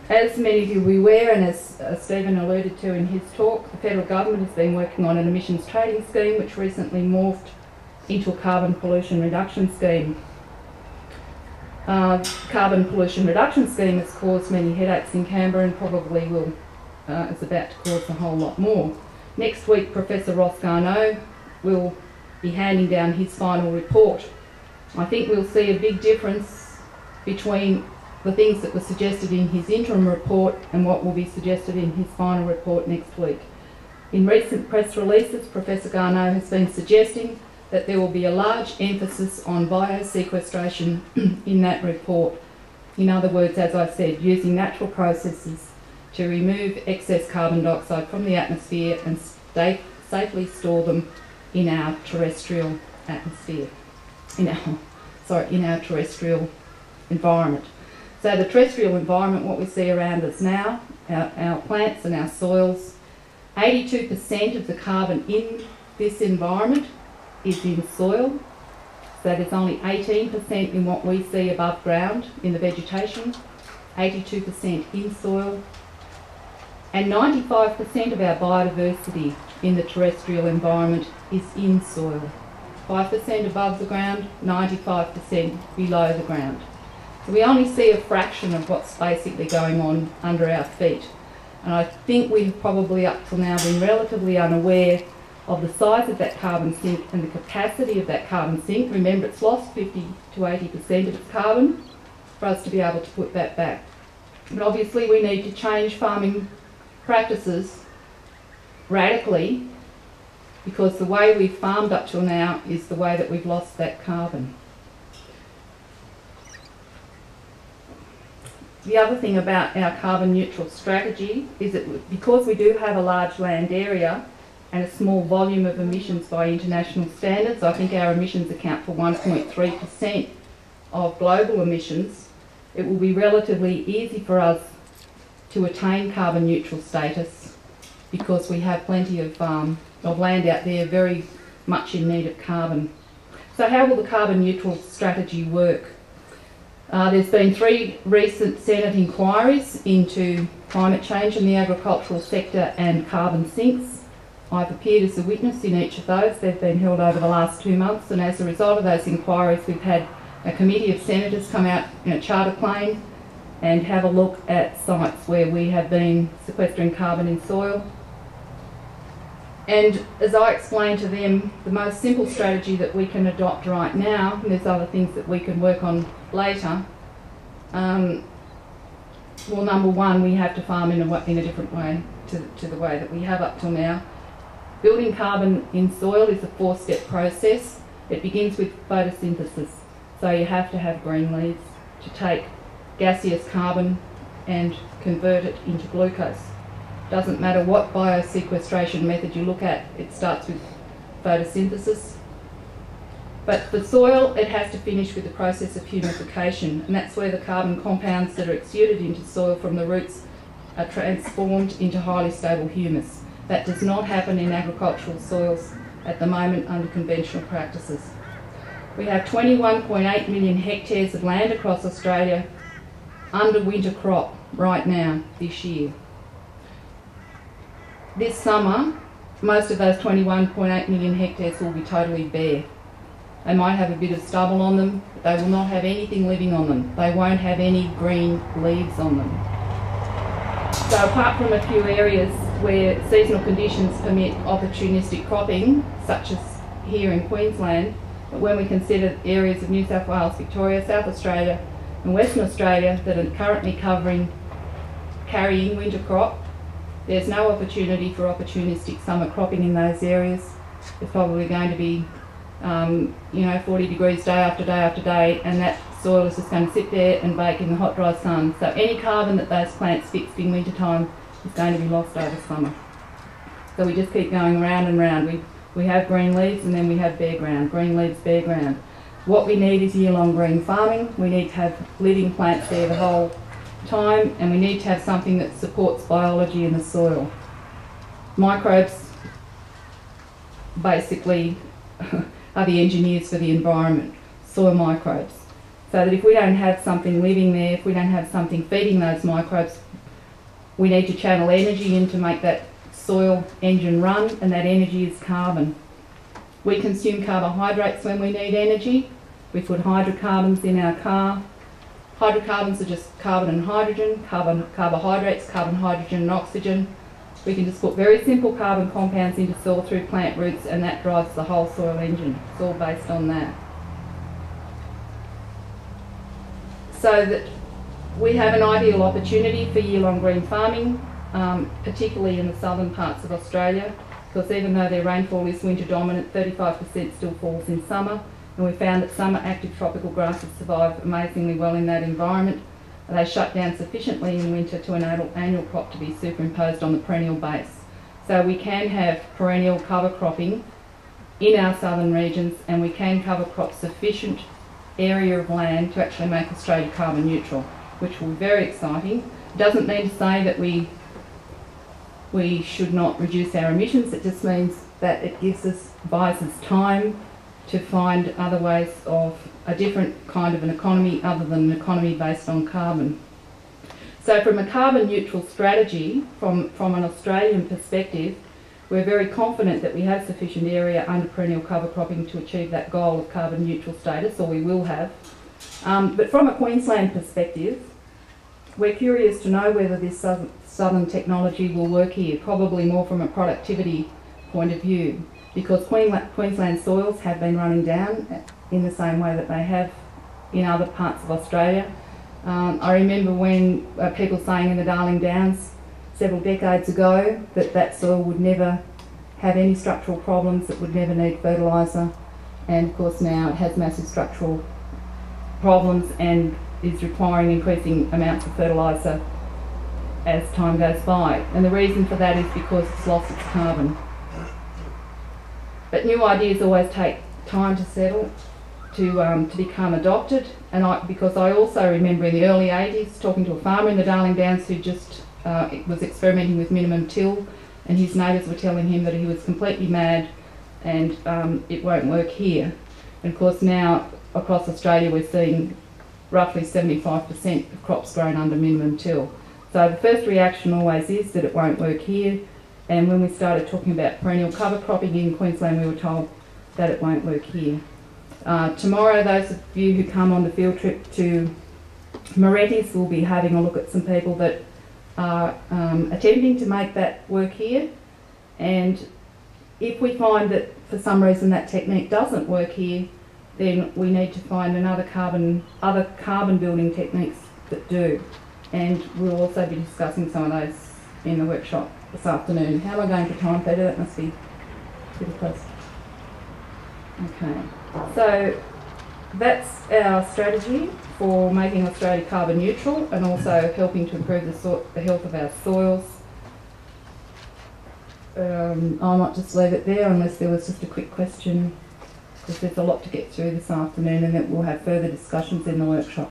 As many of you will be aware, and as Stephen alluded to in his talk, the federal government has been working on an emissions trading scheme which recently morphed into a carbon pollution reduction scheme. Carbon pollution reduction scheme has caused many headaches in Canberra and probably is about to cause a whole lot more. Next week, Professor Ross Garneau will be handing down his final report. I think we'll see a big difference between the things that were suggested in his interim report and what will be suggested in his final report next week. In recent press releases, Professor Garneau has been suggesting that there will be a large emphasis on biosequestration in that report. In other words, as I said, using natural processes to remove excess carbon dioxide from the atmosphere and safely store them in our terrestrial atmosphere, in our terrestrial environment. So the terrestrial environment, what we see around us now, our plants and our soils, 82% of the carbon in this environment is in soil. So there's only 18% in what we see above ground in the vegetation, 82% in soil, and 95% of our biodiversity in the terrestrial environment is in soil. 5% above the ground, 95% below the ground. So we only see a fraction of what's basically going on under our feet. And I think we've probably up till now been relatively unaware of the size of that carbon sink and the capacity of that carbon sink. Remember, it's lost 50 to 80% of its carbon for us to be able to put that back. But obviously we need to change farming practices radically, because the way we've farmed up till now is the way that we've lost that carbon. The other thing about our carbon neutral strategy is that because we do have a large land area and a small volume of emissions by international standards, I think our emissions account for 1.3% of global emissions, it will be relatively easy for us to attain carbon neutral status because we have plenty of land out there very much in need of carbon. So how will the carbon neutral strategy work? There's been 3 recent Senate inquiries into climate change in the agricultural sector and carbon sinks. I've appeared as a witness in each of those. They've been held over the last 2 months, and as a result of those inquiries we've had a committee of senators come out in a charter plane and have a look at sites where we have been sequestering carbon in soil. And as I explained to them, the most simple strategy that we can adopt right now, and there's other things that we can work on later, well, number one, we have to farm in a different way to the way that we have up till now. Building carbon in soil is a 4-step process. It begins with photosynthesis. So you have to have green leaves to take gaseous carbon and convert it into glucose. Doesn't matter what biosequestration method you look at, it starts with photosynthesis. But for soil, it has to finish with the process of humification, and that's where the carbon compounds that are exuded into soil from the roots are transformed into highly stable humus. That does not happen in agricultural soils at the moment under conventional practices. We have 21.8 million hectares of land across Australia under winter crop right now, this year. This summer, most of those 21.8 million hectares will be totally bare. They might have a bit of stubble on them, but they will not have anything living on them. They won't have any green leaves on them. So apart from a few areas where seasonal conditions permit opportunistic cropping, such as here in Queensland, but when we consider areas of New South Wales, Victoria, South Australia and Western Australia that are currently carrying winter crop, there's no opportunity for opportunistic summer cropping in those areas. It's probably going to be 40 degrees day after day after day, and that soil is just going to sit there and bake in the hot dry sun. So any carbon that those plants fixed in winter time is going to be lost over summer. So we just keep going round and round. We have green leaves and then we have bare ground, green leaves, bare ground. What we need is year-long green farming. We need to have living plants there the whole time, and we need to have something that supports biology in the soil. Microbes basically are the engineers for the environment, soil microbes. So that if we don't have something living there, if we don't have something feeding those microbes, We need to channel energy in to make that soil engine run, and that energy is carbon. We consume carbohydrates when we need energy. We put hydrocarbons in our car. Hydrocarbons are just carbon and hydrogen, carbohydrates, carbon, hydrogen and oxygen. We can just put very simple carbon compounds into soil through plant roots, and that drives the whole soil engine. It's all based on that. So that we have an ideal opportunity for year-long green farming, particularly in the southern parts of Australia, because even though their rainfall is winter dominant, 35% still falls in summer, and we found that summer active tropical grasses survive amazingly well in that environment. They shut down sufficiently in winter to enable annual crop to be superimposed on the perennial base. So we can have perennial cover cropping in our southern regions, and we can cover crop sufficient area of land to actually make Australia carbon neutral, which will be very exciting. It doesn't mean to say that we should not reduce our emissions. It just means that it buys us time to find other ways of a different kind of an economy other than an economy based on carbon. So from a carbon neutral strategy, from an Australian perspective, we're very confident that we have sufficient area under perennial cover cropping to achieve that goal of carbon neutral status, or we will have. But from a Queensland perspective, we're curious to know whether this southern technology will work here, probably more from a productivity point of view, because Queensland soils have been running down in the same way that they have in other parts of Australia. I remember when people saying in the Darling Downs several decades ago that soil would never have any structural problems, it would never need fertiliser, and of course now it has massive structural problems and is requiring increasing amounts of fertiliser as time goes by. And the reason for that is because it's lost its carbon. But new ideas always take time to settle, to become adopted. And because I also remember in the early 80s talking to a farmer in the Darling Downs who just was experimenting with minimum till, and his neighbours were telling him that he was completely mad and it won't work here. And of course now across Australia we're seeing roughly 75% of crops grown under minimum till. So the first reaction always is that it won't work here. And when we started talking about perennial cover cropping in Queensland, we were told that it won't work here. Tomorrow, those of you who come on the field trip to Moretti's will be having a look at some people that are attempting to make that work here. And if we find that for some reason that technique doesn't work here, then we need to find other carbon building techniques that do. And we'll also be discussing some of those in the workshop this afternoon. How am I going for time, Peter? That must be pretty close. Okay, so that's our strategy for making Australia carbon neutral and also helping to improve the health of our soils. I might just leave it there unless there was just a quick question, because there's a lot to get through this afternoon, and then we'll have further discussions in the workshop.